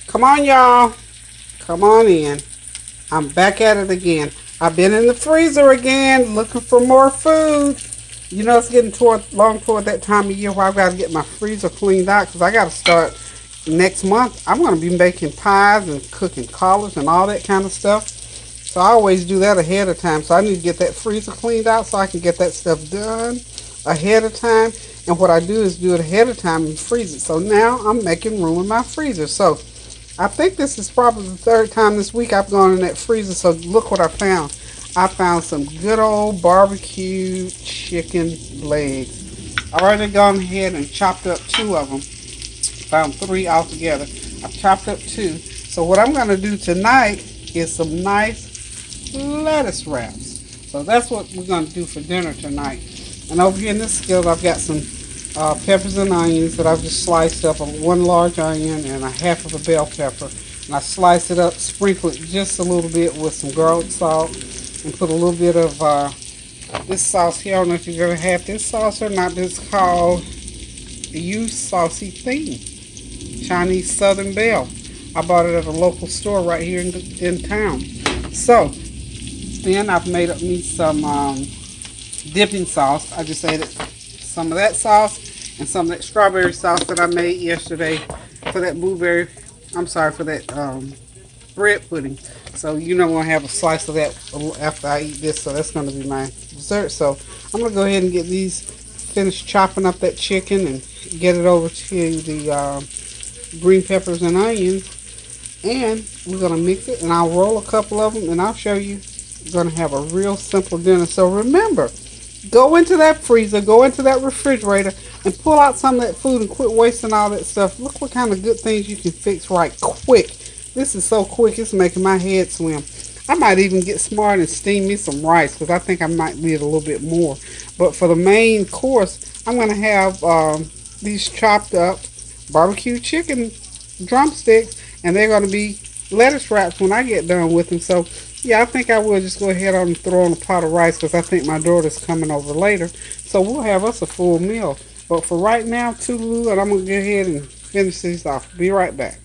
Come on, y'all. Come on in. I'm back at it again. I've been in the freezer again looking for more food. You know, it's getting toward that time of year where I've got to get my freezer cleaned out because I got to start next month. I'm going to be making pies and cooking collards and all that kind of stuff. So I always do that ahead of time. So I need to get that freezer cleaned out so I can get that stuff done ahead of time. And what I do is do it ahead of time and freeze it. So now I'm making room in my freezer. So I think this is probably the third time this week I've gone in that freezer. So look what I found. I found some good old barbecue chicken legs. I already gone ahead and chopped up two of them. Found three altogether. I've chopped up two. So what I'm going to do tonight is some nice lettuce wraps. So that's what we're going to do for dinner tonight. And over here in this skillet, I've got some peppers and onions that I've just sliced up. One large onion and a half of a bell pepper. And I slice it up, sprinkle it just a little bit with some garlic salt, and put a little bit of this sauce here. I don't know if you've ever had this sauce or not. This is called You Saucy Thing, Chinese Southern Belle. I bought it at a local store right here in town. So then I've made up me some dipping sauce. I just added some of that sauce and some of that strawberry sauce that I made yesterday for that for that bread pudding. So you know I'm going to have a slice of that after I eat this. So that's going to be my dessert. So I'm going to go ahead and get these, finish chopping up that chicken and get it over to the green peppers and onions. And we're going to mix it, and I'll roll a couple of them, and I'll show you. We're going to have a real simple dinner. So remember, go into that freezer, go into that refrigerator, and pull out some of that food and quit wasting all that stuff. Look what kind of good things you can fix right quick. This is so quick, it's making my head swim. I might even get smart and steam me some rice because I think I might need a little bit more. But for the main course, I'm going to have these chopped up barbecue chicken drumsticks, and they're going to be lettuce wraps when I get done with them. So yeah, I think I will just go ahead and throw on a pot of rice because I think my daughter's coming over later. So we'll have us a full meal. But for right now, toodaloo, and I'm going to go ahead and finish these off. Be right back.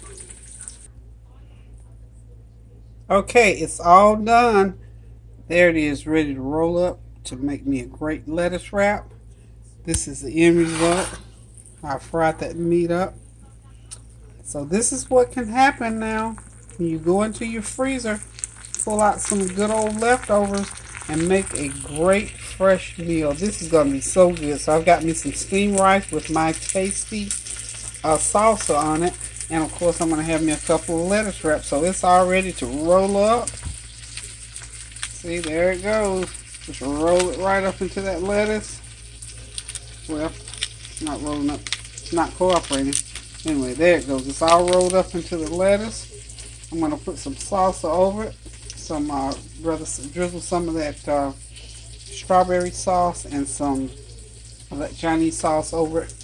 Okay, it's all done. There it is, ready to roll up to make me a great lettuce wrap. This is the end result. I fried that meat up. So this is what can happen now. When you go into your freezer, pull out some good old leftovers, and make a great fresh meal. This is going to be so good. So I've got me some steamed rice with my tasty salsa on it. And of course I'm going to have me a couple of lettuce wraps. So it's all ready to roll up. See, there it goes. Just roll it right up into that lettuce. Well, it's not rolling up. It's not cooperating. Anyway, there it goes. It's all rolled up into the lettuce. I'm going to put some salsa over it. Drizzle some of that strawberry sauce and some of that Chinese sauce over it.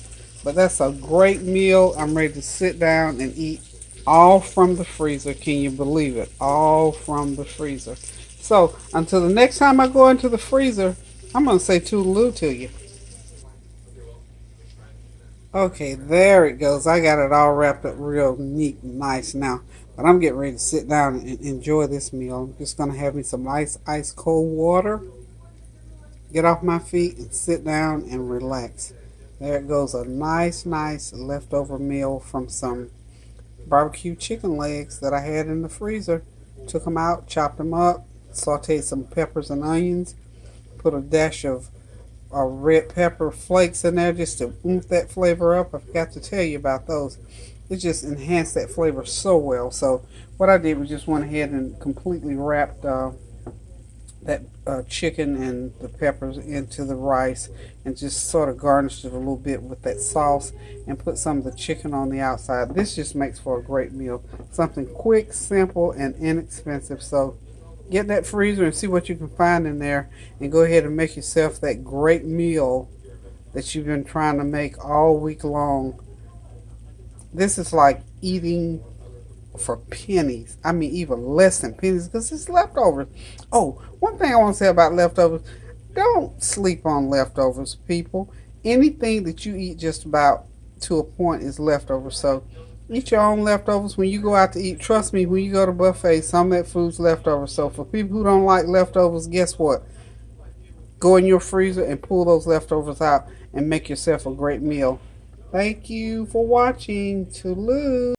But that's a great meal. I'm ready to sit down and eat all from the freezer. Can you believe it? All from the freezer. So until the next time I go into the freezer, I'm going to say toodaloo to you. Okay, there it goes. I got it all wrapped up real neat and nice now. But I'm getting ready to sit down and enjoy this meal. I'm just going to have me some nice ice cold water. Get off my feet and sit down and relax. There it goes, a nice leftover meal from some barbecue chicken legs that I had in the freezer. Took them out, chopped them up, sauteed some peppers and onions, put a dash of red pepper flakes in there just to oomph that flavor up. I forgot to tell you about those. It just enhanced that flavor so well. So what I did was just went ahead and completely wrapped that chicken and the peppers into the rice and just sort of garnished it a little bit with that sauce and put some of the chicken on the outside. This just makes for a great meal. Something quick, simple, and inexpensive. So get that freezer and see what you can find in there and go ahead and make yourself that great meal that you've been trying to make all week long. This is like eating for pennies. I mean, even less than pennies because it's leftovers. Oh, one thing I want to say about leftovers, don't sleep on leftovers, people. Anything that you eat just about to a point is leftovers. So Eat your own leftovers when you go out to eat. Trust me, when you go to buffets, some of that food's leftovers. So for people who don't like leftovers, guess what? Go in your freezer and pull those leftovers out and make yourself a great meal. Thank you for watching. Toodaloo.